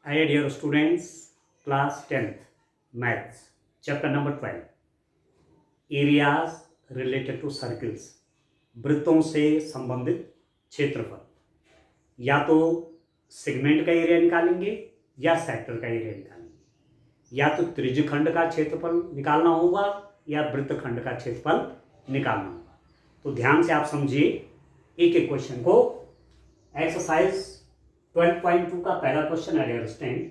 Hi dear students, class 10th maths, chapter number 12, areas related to circles, वृत्तों से संबंधित क्षेत्रफल। या तो सेगमेंट का एरिया निकालेंगे या सेक्टर का एरिया निकालेंगे, या तो त्रिज्यखंड का क्षेत्रफल निकालना होगा या वृत्तखंड का क्षेत्रफल निकालना होगा। तो ध्यान से आप समझिए एक एक क्वेश्चन को। एक्सरसाइज 12.2 का पहला क्वेश्चन है, स्टैंड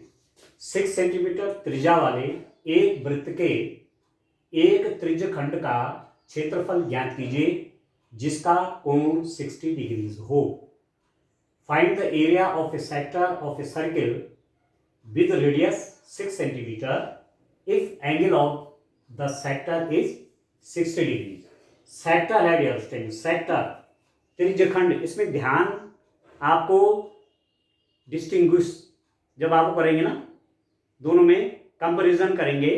6 सेंटीमीटर त्रिज्या वाले एक वृत्त के एक त्रिज्यखंड का क्षेत्रफल ज्ञात कीजिए जिसका कोण 60 डिग्रीज हो। Find the area of a sector of a circle with radius 6 centimetre if angle of the sector is 60 degree. Sector है डियर स्टूडेंट, सेक्टर त्रिज्यखंड। इसमें ध्यान आपको डिस्टिंग्विश जब आप करेंगे ना, दोनों में कंपैरिजन करेंगे।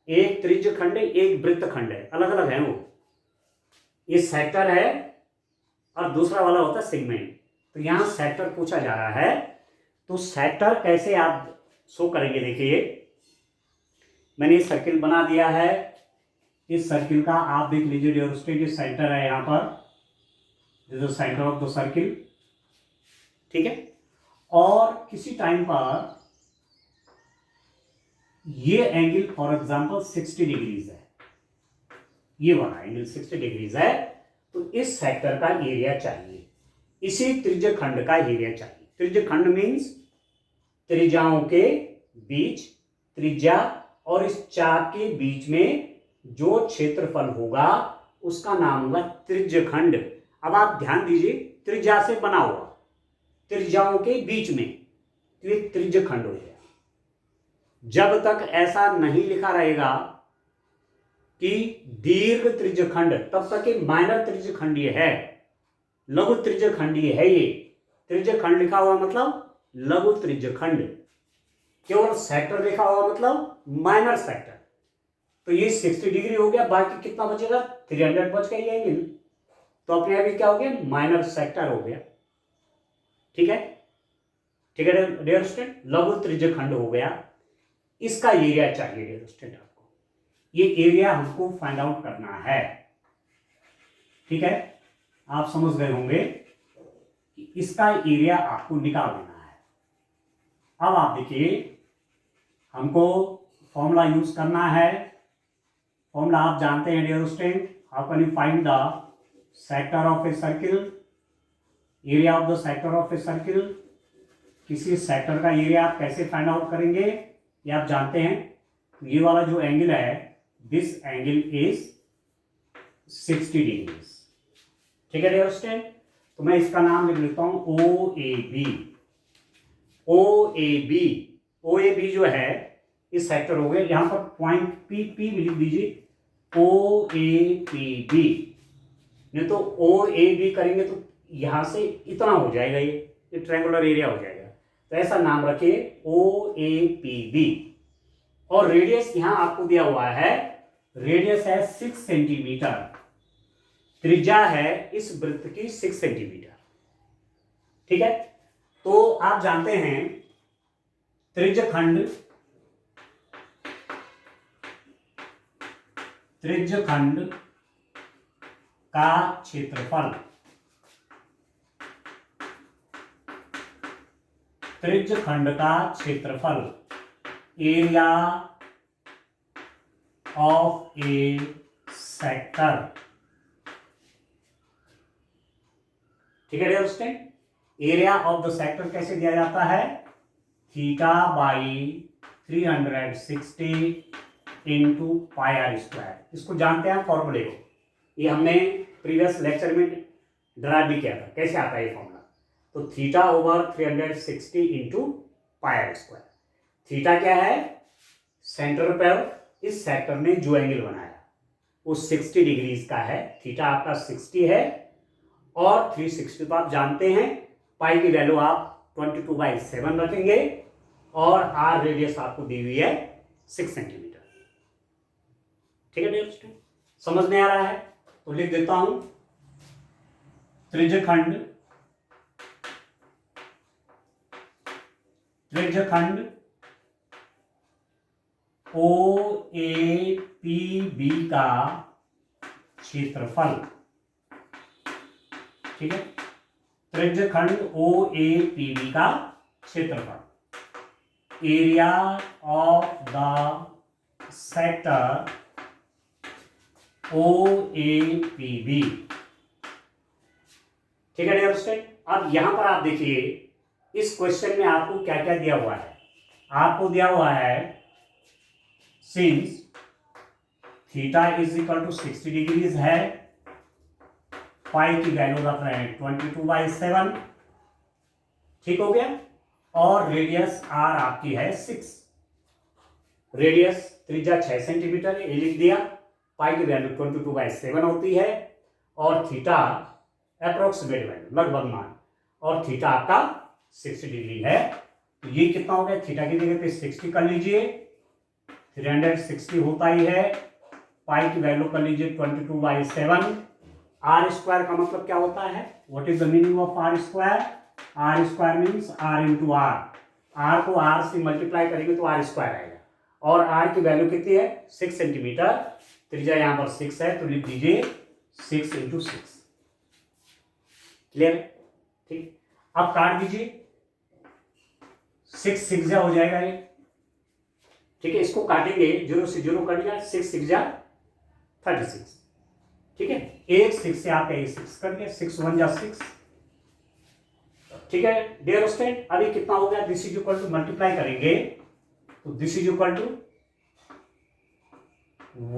एक त्रिज्यखंड एक वृत्तखंड है, अलग अलग है वो। ये सेक्टर है और दूसरा वाला होता है सेगमेंट। तो यहां सेक्टर पूछा जा रहा है, तो सेक्टर कैसे आप शो करेंगे। देखिए मैंने सर्किल बना दिया है। इस सर्किल का आप देख लीजिए डियर स्टूडेंट, सेंटर है यहां पर, this is centre of the circle, ठीक है। और किसी टाइम पर ये एंगल फॉर एग्जांपल 60 डिग्रीज है, ये वाला एंगल 60 डिग्रीज है। तो इस सेक्टर का एरिया चाहिए, इसी त्रिज्यखंड का एरिया चाहिए। त्रिज्यखंड मींस त्रिज्याओं के बीच, त्रिज्या और इस चाप के बीच में जो क्षेत्रफल होगा उसका नाम होगा त्रिज्यखंड। अब आप ध्यान दीजिए, त्रिज्या से बना हुआ, त्रिज्याओं के बीच में, तो ये त्रिज्यखंड हो गया। जब तक ऐसा नहीं लिखा रहेगा कि दीर्घ त्रिज्यखंड, तब तक ये माइनर त्रिज्यखंडीय है, लघु त्रिज्यखंडीय है। ये त्रिज्यखंड लिखा हुआ मतलब लघु त्रिज्यखंड, केवल सेक्टर लिखा हुआ मतलब माइनर सेक्टर। तो ये 60 डिग्री हो गया, बाकी कितना बचेगा 300 बच गया ये एंगल। तो अपने अभी क्या हो गया, माइनर सेक्टर हो गया, ठीक है। ठीक है डियर स्टूडेंट, लघु त्रिज्यखंड हो गया। इसका एरिया चाहिए डियर स्टूडेंट आपको, ये एरिया हमको फाइंड आउट करना है, ठीक है। आप समझ गए होंगे कि इसका एरिया आपको निकाल देना है। अब आप देखिए, हमको फॉर्मूला यूज करना है। फॉर्मूला आप जानते हैं dear student, how can you find the sector of a circle, area of the sector of a circle. किसी सेक्टर का एरिया आप कैसे फाइंड आउट करेंगे, ये आप जानते हैं। ये वाला जो एंगल है, दिस एंगल इज 60 डिग्रीज, ठीक है डियर स्टूडेंट। तो मैं इसका नाम लिख लेता हूं O A B. O A B, O A B जो है इस सेक्टर हो गए। यहां पर पॉइंट पी पी लिख दीजिए, ओ ए पी बी। नहीं तो ओ ए बी करेंगे तो यहां से इतना हो जाएगा, ये ट्रायंगुलर एरिया हो जाएगा। तो ऐसा नाम रखिए ओ ए पी बी। और रेडियस यहां आपको दिया हुआ है, रेडियस है 6 सेंटीमीटर, त्रिज्या है इस वृत्त की 6 सेंटीमीटर, ठीक है। तो आप जानते हैं त्रिज्यखंड का क्षेत्रफल, त्रिज्यखंड का क्षेत्रफल, एरिया ऑफ ए सेक्टर, ठीक है dear student. Area of the sector कैसे दिया जाता है, theta by 360 into pi r square. इसको जानते हैं फॉर्मूले को, ये हमने प्रीवियस लेक्चर में ड्राइव भी किया था, कैसे आता है ये फॉर्मूला। तो theta over 360 into pi r square. Theta क्या है, सेंटर पर इस सेक्टर ने जो एंगल बनाया वो 60 डिग्रीज का है। थीटा आपका 60 है और 360 तो आप जानते हैं, पाई की वैल्यू आप 22/7 रखेंगे और आर रेडियस आपको दी हुई है 6 सेंटीमीटर, ठीक है डियर स्टूडेंट। समझ में आ रहा है तो लिख देता हूं, त्रिज्यखंड त्रिज्यखंड OAPB का क्षेत्रफल, ठीक है, त्रिज्यखंड OAPB का क्षेत्रफल, area of the sector OAPB, ठीक है डियर स्टूडेंट। अब यहां पर आप देखिए इस क्वेश्चन में आपको क्या क्या दिया हुआ है। आपको दिया हुआ है since theta is equal to 60 degrees है, पाई की वैल्यू रख रहे हैं 22/7, ठीक हो गया, और रेडियस आर आपकी है 6, रेडियस त्रिज्या 6 सेंटीमीटर ये लिख दिया, पाई की वैल्यू 22/7 होती है, और थीटा अप्रोक्सीमेट वैल्यू लगभग मान, और थीटा आपका 60 डिग्री है। तो ये कितना हो गया, थीटा की जगह पे 60 कर लीजिए, 360 होता ही है, पाई की वैल्यू कर लीजिए 22/7। आर स्क्वायर का मतलब क्या होता है, what is the meaning of r square, r square means r into r, r को आर से मल्टीप्लाई करेंगे तो आर स्क्वायर आएगा, और आर की वैल्यू कितनी है 6 सेंटीमीटर, त्रिज्या यहां पर 6 है तो लिख दीजिए 6 इंटू 6, क्लियर, ठीक। अब काट दीजिए, 6 6 हो जाएगा ये, ठीक है, इसको काटेंगे 0 से 0 कट गया, 6 6 36, ठीक है, एक 6 से आपका 6 कट गया, 6 1 6, ठीक है डियर स्टूडेंट। अभी कितना हो गया, this is equal to multiply करेंगे तो दिस इज इक्वल टू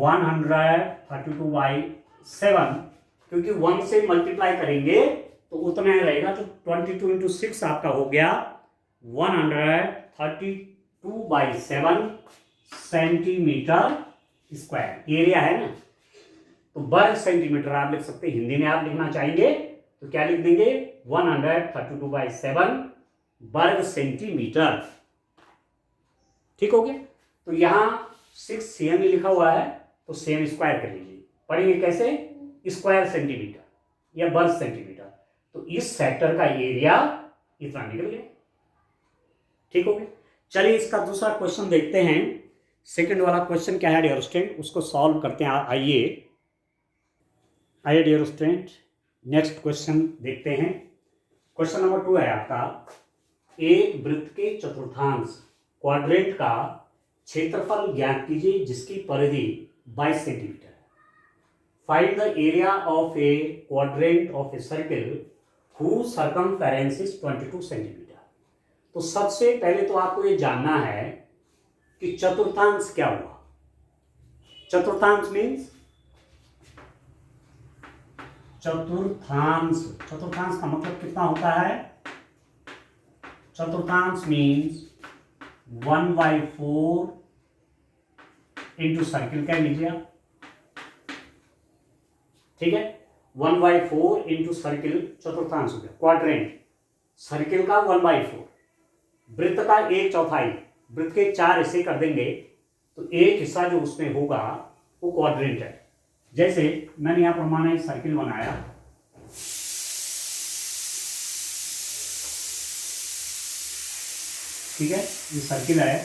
132/7, क्योंकि 1 से मल्टीप्लाई करेंगे तो उतना ही रहेगा, तो 22 इंटू 6 आपका हो गया 132/7 सेंटीमीटर स्क्वायर, एरिया है ना, तो वर्ग सेंटीमीटर आप लिख सकते हैं, हिंदी में आप लिखना चाहेंगे तो क्या लिख देंगे 132/7 वर्ग सेंटीमीटर, ठीक हो गया। तो यहां 6 cm लिखा हुआ है तो सेम स्क्वायर कर लीजिए, पढ़ेंगे कैसे, स्क्वायर सेंटीमीटर या वर्ग सेंटीमीटर, तो इस सेक्टर का एरिया इतना निकल गया, ठीक हो गया। चलिए इसका दूसरा क्वेश्चन देखते हैं, सेकंड वाला क्वेश्चन क्या है डियर स्टूडेंट, उसको सॉल्व करते हैं। आइए डियर स्टूडेंट नेक्स्ट क्वेश्चन देखते हैं। क्वेश्चन नंबर 2 है आपका, एक वृत्त के चतुर्थांश क्वाड्रेंट का क्षेत्रफल ज्ञात कीजिए जिसकी परिधि 22 सेंटीमीटर है। Find the area of A quadrant of a circle whose circumference is 22 centimetre. तो सबसे पहले तो आपको ये जानना है कि चतुर्थांश क्या हुआ। चतुर्थांश मीन्स चतुर्थांश का मतलब कितना होता है, चतुर्थांश मीन्स 1/4 इंटू सर्किल कह लीजिए आप, ठीक है, 1/4 इंटू सर्किल चतुर्थांश हो गया, क्वाड्रेंट सर्किल का 1/4, वृत्त का 1/4, वृत्त के 4 हिस्से कर देंगे तो एक हिस्सा जो उसमें होगा वो क्वाड्रेंट है। जैसे मैंने यहां पर माना एक सर्किल बनाया, ठीक है, ये सर्किल है,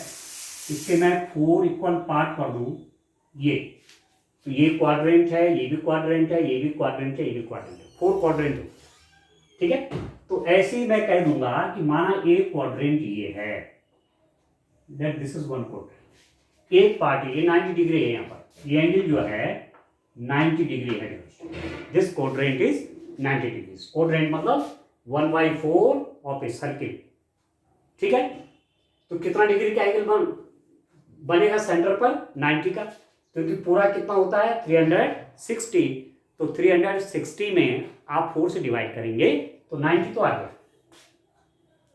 इसके मैं 4 इक्वल पार्ट कर दूं, ये तो ये क्वाड्रेंट है, ये भी क्वाड्रेंट है, ये भी क्वाड्रेंट है, ये भी क्वाड्रेंट है, 4 क्वाड्रेंट हो, ठीक है। तो ऐसे ही मैं कह दूंगा कि माना एक क्वाड्रेंट ये है, that this is one quadrant, एक पार्ट ये 90 डिग्री है, यहाँ पर ये एंगल जो है 90 डिग्री है, this quadrant is 90 degree, quadrant मतलब 1/4 ऑफ ए सर्किल, ठीक है। तो कितना डिग्री का एंगल बनेगा सेंटर पर 90 का, क्योंकि पूरा कितना होता है 360, तो 360 में आप 4 से डिवाइड करेंगे तो 90 तो आ गया,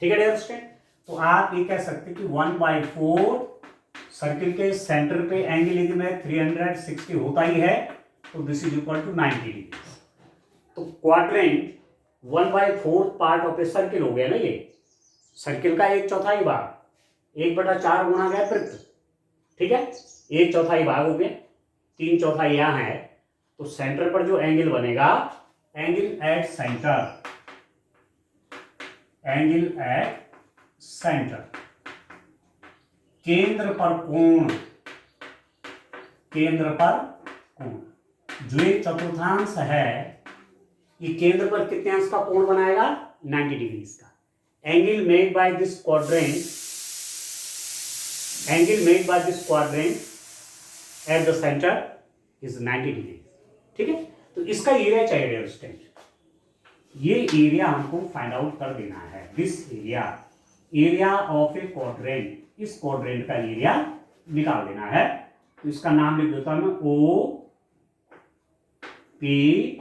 ठीक है डियर स्टूडेंट। तो आप ये कह सकते कि 1/4 सर्किल के सेंटर पे एंगल यदि मैं 360 होता ही है तो this is equal to 90 degree. तो quadrant 1/4 part of a circle हो गया ना, ये सर्किल का 1/4 भाग, 1/4 गुना गया वृत्त, ठीक है, 1/4 भाग हो गया, 3/4 यहाँ है, तो सेंटर पर जो एंगल बनेगा, एंगल एट सेंटर, केंद्र पर कोण, केंद्र पर कोण, जो एक चतुर्थांश है ये केंद्र पर कितने अंश का कोण बनाएगा, 90 डिग्रीज का। Angle made by this quadrant, angle made by this quadrant at the centre is 90 degree. ठीक है, तो इसका एरिया चाहिए डियर स्टूडेंट, ये एरिया हमको फाइंड आउट कर देना है। This area, area of A quadrant, इस क्वाड्रेंट का एरिया निकाल देना है। तो इसका नाम लिख देता हूं मैं, ओ पी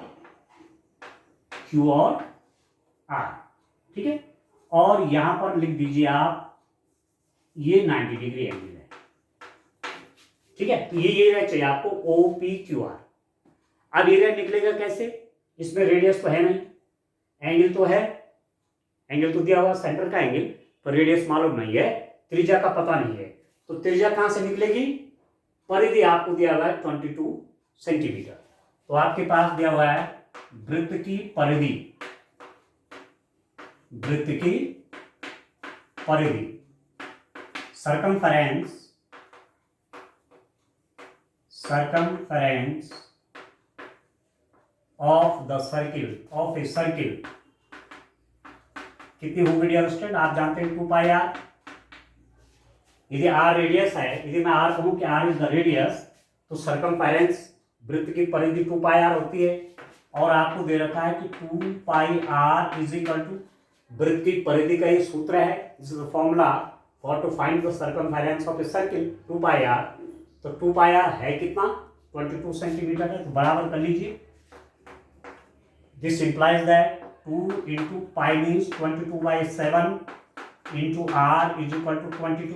क्यू और आर। ठीक है, और यहां पर लिख दीजिए आप, ये 90 डिग्री एंगल है। ठीक है, तो ये एरिया चाहिए आपको, ओ पी क्यू आर। अब एरिया निकलेगा कैसे, इसमें रेडियस तो है नहीं, एंगल तो है, एंगल तो दिया हुआ सेंटर का एंगल, पर रेडियस मालूम नहीं है, त्रिज्या का पता नहीं है। तो त्रिज्या कहां से निकलेगी, परिधि आपको दिया हुआ है 22 सेंटीमीटर। तो आपके पास दिया हुआ है वृत्त की परिधि, वृत्त की परिधि, circumference, circumference of the circle, of a circle कितनी होगी डियर स्टूडेंट, आप जानते हैं 2 पाई आर। यदि आर रेडियस है, यदि मैं आर कहूं कि आर इज द रेडियस, तो सरकमफेरेंस वृत्त की परिधि 2 पाई आर होती है। और आपको दे रखा है कि 2 pi r is equal to, वृत्त की परिधि का ये सूत्र है, this is the formula for to find the circumference of a circle, 2 pi r. तो 2 पाई आर है कितना, 22 सेंटीमीटर है, तो बराबर कर लीजिए। This implies that 2 into pi means 22/7 into r is equal to 22।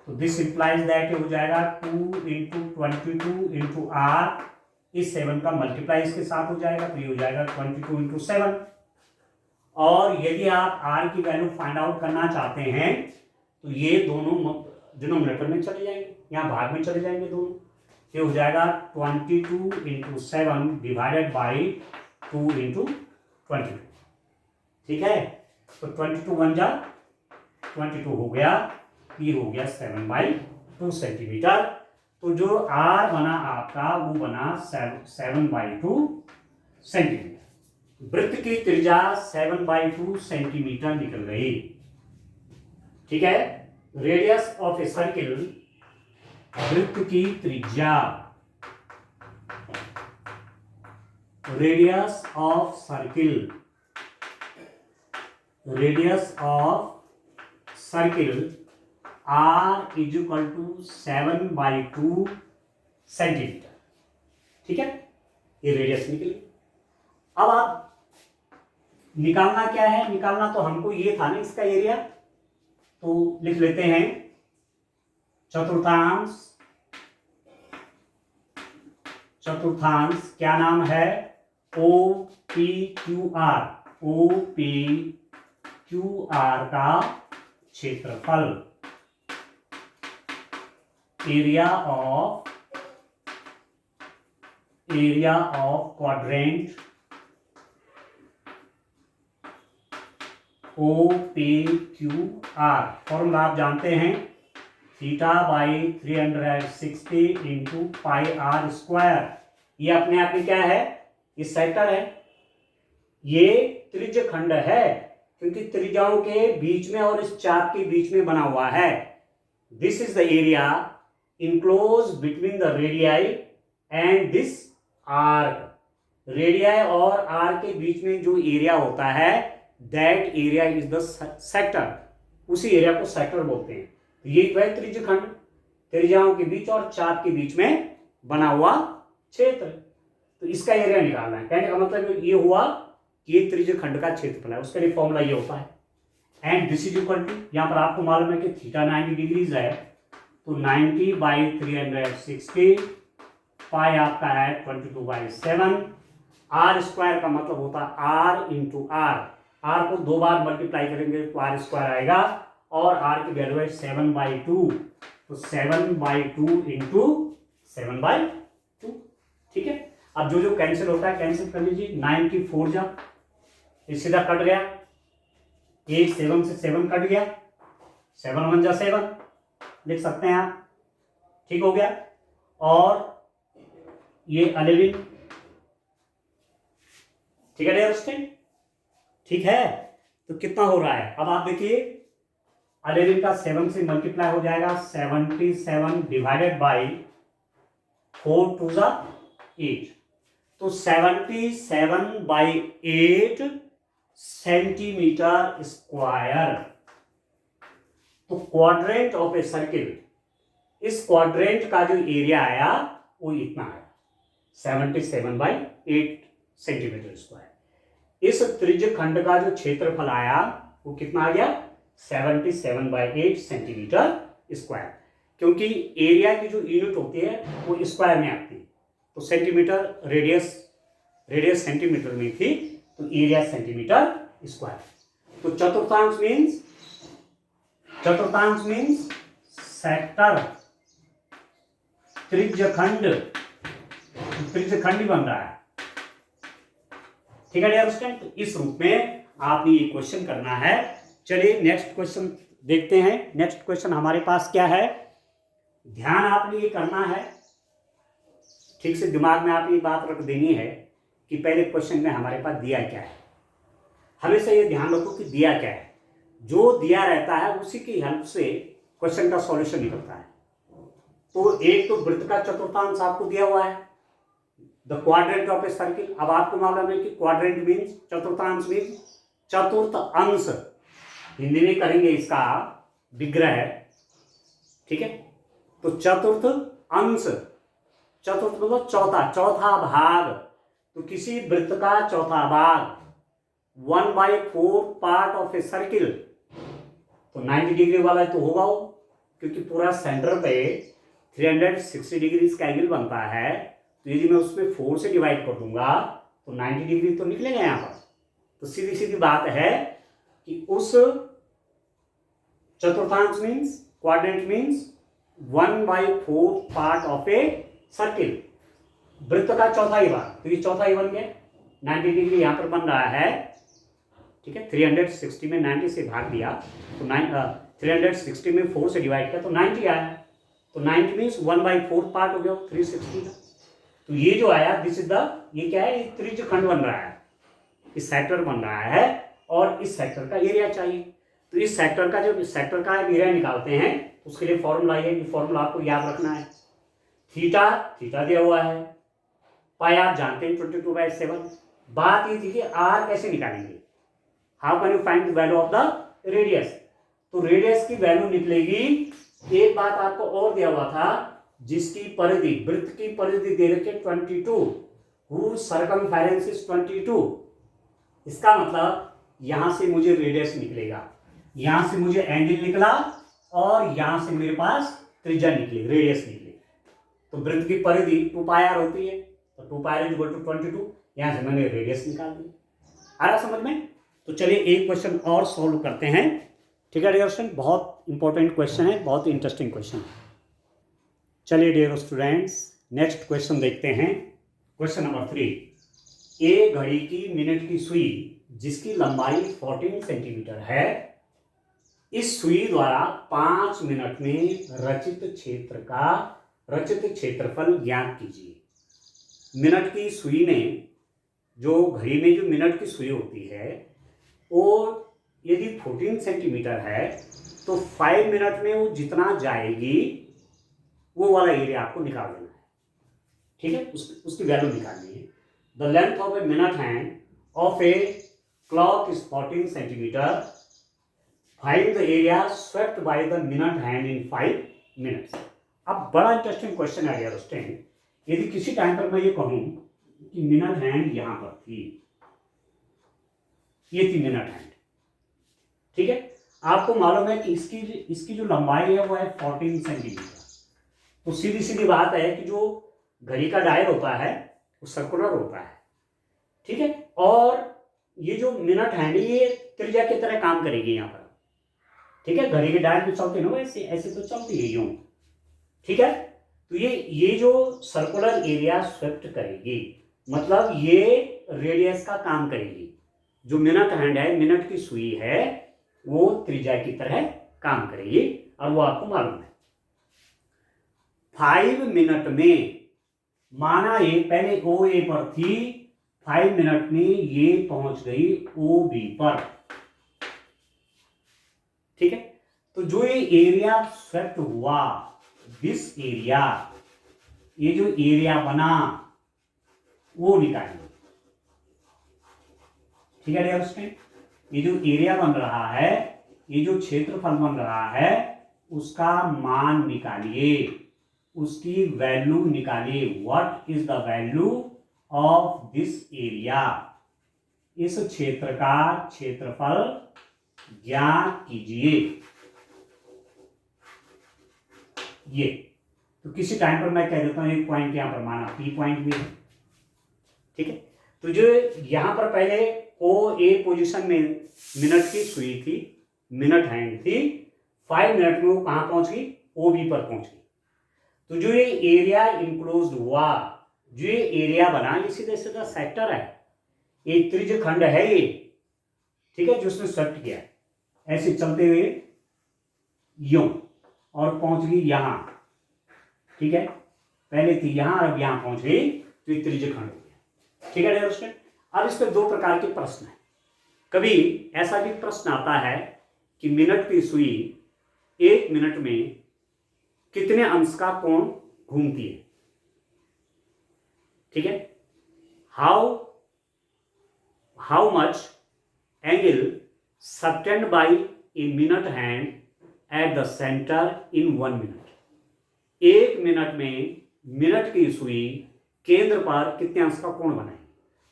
तो दिस इंप्लाइज दैट हो जाएगा 2 इंटू 22 इंटू आर, इस 7 का मल्टीप्लाई इसके साथ हो जाएगा, तो ये हो जाएगा 22 इंटू 7। और यदि आप आर की वैल्यू फाइंड आउट करना चाहते हैं तो ये दोनों डिनोमिनेटर में चले जाएंगे, यहाँ भाग में चले जाएंगे दोनों। ये हो जाएगा 22 इंटू 7 डिवाइडेड बाई 2 इंटू 22। ठीक है, तो 22 1 जा 22 हो गया, ये हो गया 7/2 सेंटीमीटर। तो जो आर बना आपका वो बना 7/2 सेंटीमीटर। वृत्त की त्रिज्या 7/2 सेंटीमीटर निकल गई। ठीक है, रेडियस ऑफ ए सर्किल, वृत्त की त्रिज्या, radius of circle, radius of circle r is equal to 7/2 centimetre. ठीक है, ये रेडियस निकली। अब आप निकालना क्या है, निकालना तो हमको ये था ना इसका एरिया, तो लिख लेते हैं चतुर्थांश, चतुर्थांश क्या नाम है, O P Q R, O P Q R का क्षेत्रफल, area of quadrant O P Q R. Formula आप जानते हैं, θ/360 इंटू पाई आर स्क्वायर। ये अपने आप में क्या है, ये सेक्टर है, ये त्रिज्य खंड है, क्योंकि त्रिज्याओं के बीच में और इस चाप के बीच में बना हुआ है। This is the area enclose between the radii and this arc. Radii और आर्क के बीच में जो एरिया होता है, that area is the sector, उसी एरिया को सेक्टर बोलते हैं। तो ये तो है त्रिज्य खंड, त्रिज्याओं के बीच और चाप के बीच में बना हुआ क्षेत्र। तो इसका एरिया निकालना है, कहने का मतलब ये हुआ कि ये त्रिज्य खंड का क्षेत्रफल है, उसके लिए फॉर्मूला ये होता है। And this is equal to, यहाँ पर आपको मालूम है कि थीटा 90 डिग्रीज है, तो 90/360, पाई आपका है 22/7, आर स्क्वायर का मतलब होता है आर इंटू आर। आर को 2 बार मल्टीप्लाई करेंगे तो आर स्क्वायर आएगा, और आर की वैल्यू है 7/2, तो 7/2 इंटू 7/2। ठीक है, अब जो जो कैंसिल होता है कैंसिल कर लीजिए, 9 की 4 जा, ये सीधा कट गया, 1 7 से 7 कट गया, 7 1 जा 7, लिख सकते हैं आप, ठीक हो गया। और ये 11, ठीक है डियर स्टूडेंट, ठीक है। तो कितना हो रहा है, अब आप देखिए 11 का 7 से मल्टीप्लाई हो जाएगा, 77 डिवाइडेड बाई 4 टू ज़ा 8, तो 77/8 सेंटीमीटर स्क्वायर। तो क्वाड्रेंट ऑफ ए सर्किल, इस क्वाड्रेंट का जो एरिया आया वो इतना आया, 77/8 सेंटीमीटर स्क्वायर। इस त्रिज्य खंड का जो क्षेत्रफल आया वो कितना आ गया, 77/8 सेंटीमीटर स्क्वायर। क्योंकि एरिया की जो यूनिट होती है वो स्क्वायर में आती है, तो सेंटीमीटर रेडियस सेंटीमीटर में थी, तो एरिया सेंटीमीटर स्क्वायर। तो चतुर्थांश मीन्स सेक्टर, त्रिज्यखंड ही बन रहा है, ठीक है डियर स्टूडेंट। तो इस रूप में आपने ये क्वेश्चन करना है। चलिए नेक्स्ट क्वेश्चन देखते हैं। नेक्स्ट क्वेश्चन हमारे पास क्या है, ध्यान आपने ये करना है, ठीक से दिमाग में आप ये बात रख देनी है कि पहले क्वेश्चन में हमारे पास दिया क्या है। हमेशा ये ध्यान रखो कि दिया क्या है, जो दिया रहता है उसी की हेल्प से क्वेश्चन का सॉल्यूशन निकलता है। तो एक तो वृत्त का चतुर्थांश आपको दिया हुआ है, the quadrant of a circle. अब आपको मालूम है कि क्वाड्रेंट मीन्स, चतुर्थांश मीन्स चतुर्थ अंश, हिंदी में करेंगे इसका विग्रह, ठीक है। तो चतुर्थ अंश, चतुर्थ मतलब चौथा भाग। तो किसी वृत्त का चौथा भाग 1/4 पार्ट ऑफ ए सर्किल, तो 90 डिग्री वाला तो होगा वो, क्योंकि पूरा सेंटर पे 360 डिग्री का एंगल बनता है। तो यदि मैं उसमें 4 से डिवाइड कर दूंगा तो 90 डिग्री तो निकलेगा यहाँ पर। तो सीधी सीधी बात है कि उस चतुर्थांश means, quadrant means 1/4 part of a circle, वृत्त का चौथा ही भाग। तो ये चौथा ही बन गया, 90 डिग्री यहाँ पर बन रहा है, ठीक है। 360 में 90 से भाग दिया तो 360 में 4 से डिवाइड किया तो 90 आया। तो 90 मीन्स 1/4 पार्ट हो गया 360 का। तो ये जो आया दिस इज द, ये क्या है, त्रिज्य खंड बन रहा है, इस सेक्टर बन रहा है, और इस सेक्टर का एरिया चाहिए। तो इस सेक्टर का जो सेक्टर का एरिया निकालते हैं उसके लिए फॉर्मूला है, ये फॉर्मूला आपको याद रखना है। थीटा दिया हुआ है, पाई आप जानते हैं 22/7। बात ये थी कि आर कैसे निकालेंगे, how can you find the value of the radius. तो रेडियस की वैल्यू निकलेगी, एक बात आपको और दिया हुआ था, जिसकी परिधि, वृत्त की परिधि दे रखे 22, whose circumference is 22। इसका मतलब यहां से मुझे रेडियस निकलेगा, यहां से मुझे एंगल निकला, और यहां से मेरे पास त्रिज्या निकली, रेडियस निकली। तो वृत्त की परिधि 2πr होती है, तो 2πr = 22, यहां से मैंने रेडियस निकाल दी। आ रहा समझ में। तो चलिए एक क्वेश्चन और सॉल्व करते हैं, ठीक है डियर स्टूडेंट। बहुत इंपॉर्टेंट क्वेश्चन है, बहुत इंटरेस्टिंग क्वेश्चन है। चलिए डियर स्टूडेंट्स नेक्स्ट क्वेश्चन देखते हैं। क्वेश्चन नंबर 3, ए घड़ी की मिनट की सुई जिसकी लंबाई 14 सेंटीमीटर है, इस सुई द्वारा 5 मिनट में रचित क्षेत्रफल ज्ञात कीजिए। मिनट की सुई में, जो घड़ी में जो मिनट की सुई होती है वो यदि 14 सेंटीमीटर है तो 5 मिनट में वो जितना जाएगी वो वाला एरिया आपको निकाल देना है, ठीक है। उसकी वैल्यू निकालनी है। The length of a minute hand of a clock is 14 centimetre, find the area swept by the minute hand in 5 minutes. अब बड़ा इंटरेस्टिंग क्वेश्चन आ गया दोस्तों। यदि किसी टाइम पर मैं ये कहूं कि मिनट हैंड यहां पर थी, ये थी मिनट हैंड, ठीक है। आपको मालूम है कि इसकी जो लंबाई है वो है 14 सेंटीमीटर। तो सीधी सीधी बात है कि जो घड़ी का डायल होता है वो सर्कुलर होता है, ठीक है। और ये जो मिनट हैंड ये त्रिज्या की तरह काम करेगी यहाँ पर, ठीक है। घड़ी के डायल भी चलते ना ऐसे ऐसे तो चलती है यूं, ठीक है। तो ये जो सर्कुलर एरिया स्वेप्ट करेगी, मतलब ये रेडियस का काम करेगी। जो मिनट हैंड है, मिनट की सुई है, वो त्रिज्या की तरह काम करेगी, और वो आपको मालूम है, 5 मिनट में, माना ये पहले ओ ए पर थी, 5 मिनट में ये पहुंच गई ओ बी पर। ठीक है, तो जो ये एरिया स्वेप्ट हुआ, दिस एरिया, ये जो एरिया बना वो निकालिए। ठीक है डियर स्टूडेंट, ये जो एरिया बन रहा है, ये जो क्षेत्रफल बन रहा है, उसका मान निकालिए, उसकी वैल्यू निकालिए। What is the value of this area, इस क्षेत्र का क्षेत्रफल ज्ञात कीजिए। ये तो किसी टाइम पर मैं कह देता हूं एक पॉइंट यहां पर माना पी पॉइंट भी है। ठीक है, तो जो यहां पर पहले ओ ए पोजीशन में मिनट की सुई थी, मिनट हैंड थी, 5 मिनट में वो कहां पहुंच गई, ओ बी पर पहुंच गई। तो जो ये एरिया इंक्लोज हुआ, जो ये एरिया बना, ये सीधे सीधा सेक्टर है, एक त्रिज्य खंड है ये। ठीक है, जो उसने स्वेप्ट किया है, ऐसे चलते हुए यूं और पहुंच गई यहां। ठीक है, पहले थी यहां और अब यहां पहुंच गई, तो ये त्रिज्य खंड हो गया। ठीक है दोस्तों, अब इस पर दो प्रकार के प्रश्न है। कभी ऐसा भी प्रश्न आता है कि मिनट की सुई 1 मिनट में कितने अंश का कोण घूमती है। ठीक है, how much angle subtend by a minute hand at the centre in 1 minute. 1 minute में मिनट की सुई केंद्र पर कितने अंश का कोण बनाएगी।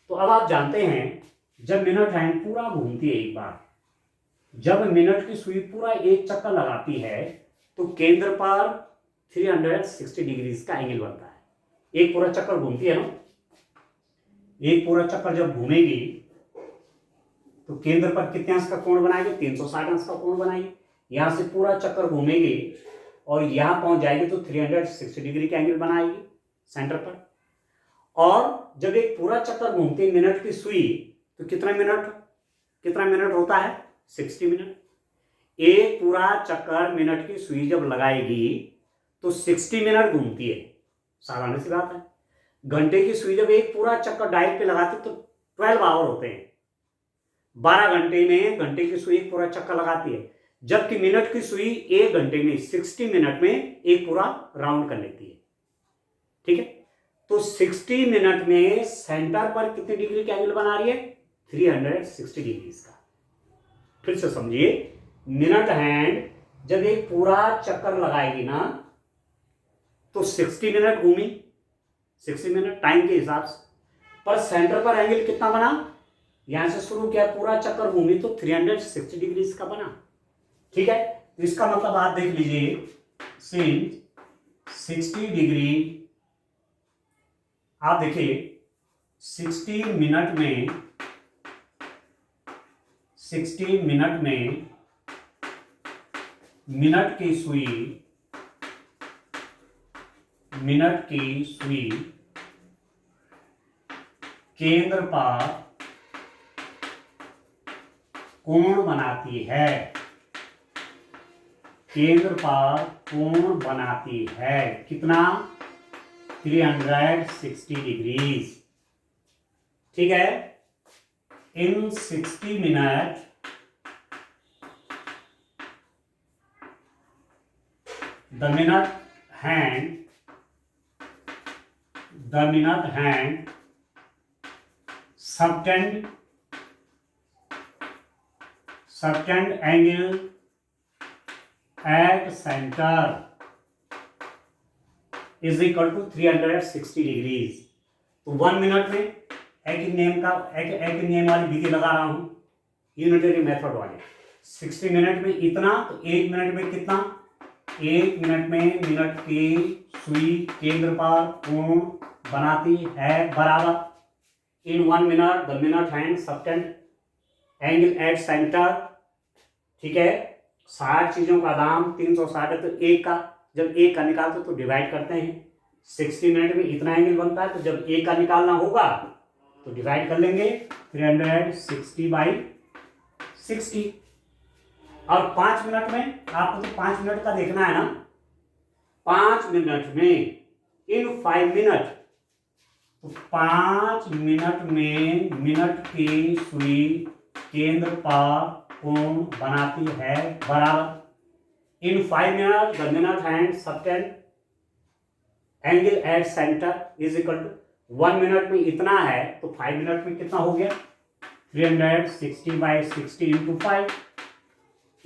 तो अब आप जानते हैं, जब मिनट हैंड पूरा घूमती है एक बार, जब मिनट की सुई पूरा एक चक्कर लगाती है, तो केंद्र पर 360 डिग्री का एंगल बनता है। एक पूरा चक्कर घूमती है ना, एक पूरा चक्कर जब घूमेगी तो केंद्र पर कितने अंश का कोण बनाएगी, 360 अंश का कोण बनाएगी। यहां से पूरा चक्कर घूमेगी और यहां पहुंच जाएगी तो 360 डिग्री का एंगल बनाएगी सेंटर पर। और जब एक पूरा चक्कर घूमती है मिनट की सुई, तो कितना मिनट होता है, 60 मिनट। एक पूरा चक्कर मिनट की सुई जब लगाएगी तो 60 मिनट घूमती है, साधारण सी बात है। घंटे की सुई जब एक पूरा चक्कर डायल पे लगाती तो 12 आवर होते हैं, 12 घंटे में घंटे की सुई एक पूरा चक्कर लगाती है, जबकि मिनट की सुई 1 घंटे में 60 मिनट में एक पूरा राउंड कर लेती है। ठीक है, तो 60 मिनट में सेंटर पर कितने डिग्री का एंगल बना रही है, 360 डिग्री का। फिर से समझिए, मिनट हैंड जब एक पूरा चक्कर लगाएगी ना, तो 60 मिनट घूमी, 60 मिनट टाइम के हिसाब से, पर सेंटर पर एंगल कितना बना, यहां से शुरू किया पूरा चक्कर घूमी तो 360 डिग्री का बना। ठीक है, तो इसका मतलब आप देख लीजिए, सिंस 60 डिग्री, आप देखिए 60 मिनट में मिनट की सुई केंद्र पर कोण बनाती है, केंद्र पर कोण बनाती है कितना, 360 डिग्रीज। ठीक है, इन 60 minute the minute hand subtend angle at center is equal to 360 degrees. तो 1 मिनट में एक नियम वाली विधि लगा रहा हूं, यूनिटरी मेथड वाले। 60 मिनट में इतना, तो 1 मिनट में कितना, 1 मिनट में मिनट की सुई केंद्र पर कोण बनाती है बराबर इन 1 minute the minute hand subtends angle at centre. ठीक है, 60 चीजों का दाम 360 है, तो एक का जब एक का निकालते तो डिवाइड करते हैं, 60 मिनट में इतना एंगल बनता है, तो जब एक का निकालना होगा तो डिवाइड कर लेंगे 360 बाई 60। और 5 मिनट में आपको तो 5 मिनट का देखना है ना, 5 मिनट में, इन 5 मिनट, तो 5 मिनट में मिनट की सुई केंद्र पर कोण बनाती है बराबर। In 5 minute the minute hand subtends angle at centre is equal to 1 minute में इतना है, तो 5 मिनट में कितना हो गया 360/60 इंटू 5।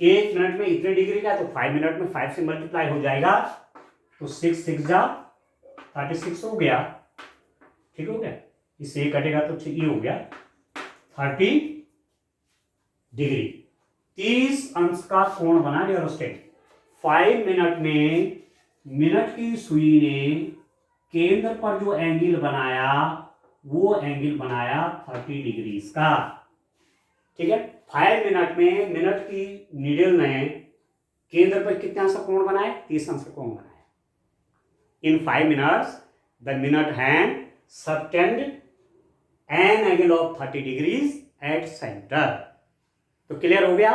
1 मिनट में इतने डिग्री का, तो 5 मिनट में 5 से मल्टीप्लाई हो जाएगा, तो 6 6 जा 36 हो गया। ठीक हो गया, इससे ये कटेगा तो ये हो गया 30 डिग्री। 30 अंश का कोण बना डियर स्टूडेंट। 5 मिनट में मिनट की सुई ने केंद्र पर जो एंगल बनाया वो एंगल बनाया 30 डिग्री का। ठीक है, 5 मिनट में मिनट की नीडल ने केंद्र पर कितने अंश का कोण बनाया 30 अंश का कोण बनाया। इन 5 minutes the minute hand subtend an angle of 30 degrees at centre. तो क्लियर हो गया।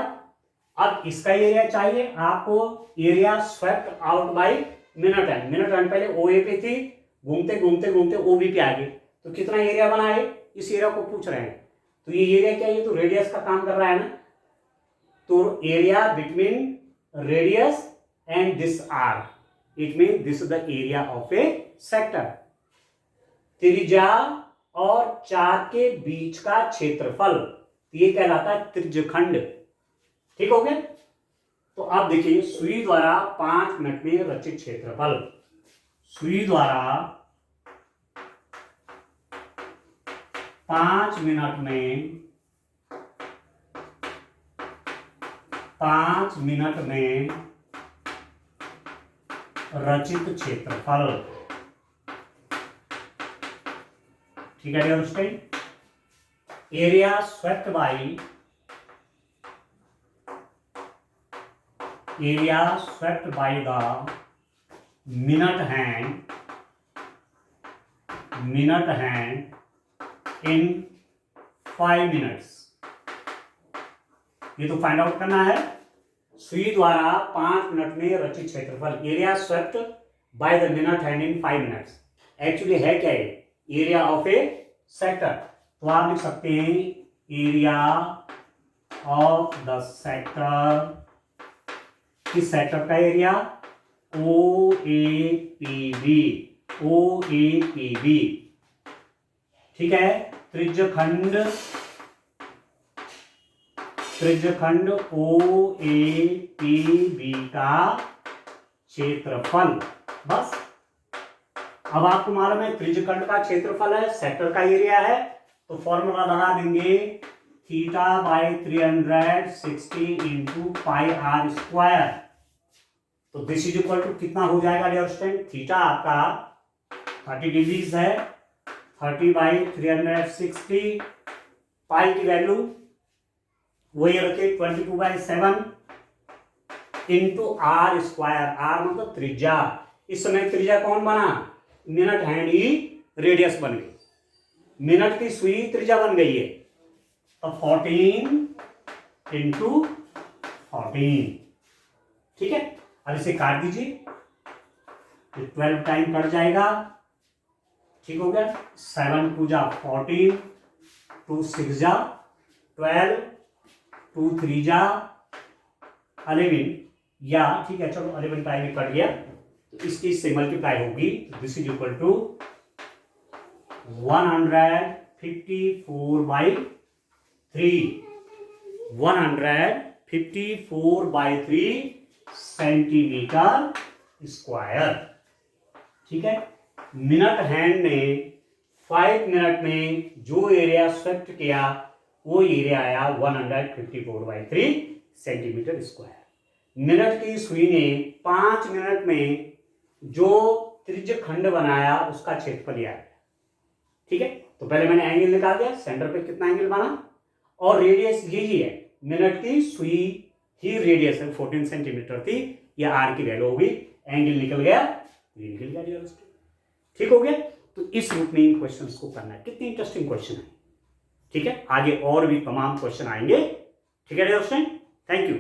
अब इसका एरिया चाहिए आपको, area swept out by minute hand. Minute hand पहले ओ ए पे थी, घूमते घूमते घूमते ओ बी पे आ गई, तो कितना एरिया बना है इस एरिया को पूछ रहे हैं। तो ये एरिया क्या है, ये तो रेडियस का काम कर रहा है ना, तो area between radius and this r, it mean this is the area of a sector. त्रिज्या और चाप के बीच का क्षेत्रफल, ये कहलाता है त्रिज्यखंड। ठीक हो गया। तो आप देखिए सुई द्वारा 5 मिनट में रचित क्षेत्रफल, सुई द्वारा 5 मिनट में 5 मिनट में रचित क्षेत्रफल। ठीक है dear student, area swept by, area swept by the minute hand in 5 minutes. ये तो फाइंड आउट करना है। सुई द्वारा 5 मिनट में रचित क्षेत्रफल, area swept by the minute hand in 5 minutes. Actually है क्या है, एरिया ऑफ ए सेक्टर। तो आप लिख सकते हैं एरिया ऑफ द सेक्टर, किस सेक्टर का area, O A P B, O A P B. ठीक है, त्रिज्यखंड ओ ए पी बी का क्षेत्रफल। बस अब आपको मालूम है त्रिज्यखंड का क्षेत्रफल है, सेक्टर का एरिया है, तो फॉर्मूला लगा देंगे theta by 360 into pi r square. तो दिस इज इक्वल टू कितना हो जाएगा डियर स्टूडेंट, थीटा आपका 30 डिग्रीज है, 30 बाई 360, पाई की वैल्यू वही रखे 22/7 इंटू आर स्क्वायर। आर मतलब त्रिज्या। इस समय त्रिज्या कौन बना, मिनट हैंड ही रेडियस बन गई, मिनट की सुई त्रिज्या बन गई है, तो 14 इंटू 14। ठीक है, अब इसे काट दीजिए, 12 टाइम कट जाएगा। ठीक हो गया, 7 2 जा 14, 2 6 जा 12, 2 3 जा 11, या ठीक है चलो 11 टाइम में कट गया, तो इसकी से मल्टीप्लाई होगी, this is equal to 154/3, 154/3 centimetre square. ठीक है, मिनट हैंड ने 5 मिनट में जो एरिया स्वेप्ट किया वो एरिया आया 154/3 सेंटीमीटर स्क्वायर। मिनट की सुई ने 5 मिनट में जो त्रिज्यखंड बनाया उसका क्षेत्रफल लिया। ठीक है, तो पहले मैंने एंगल निकाल दिया, सेंटर पे कितना एंगल बना, और रेडियस यही है, मिनट की सुई ही रेडियस है 14 सेंटीमीटर थी, या आर की वैल्यू होगी, एंगल निकल गया, ये निकल गया। ठीक हो गया। तो इस रूप में इन क्वेश्चंस को करना है। कितनी इंटरेस्टिंग क्वेश्चन है। ठीक है, आगे और भी तमाम क्वेश्चन आएंगे। ठीक है डियर स्टूडेंट, थैंक यू।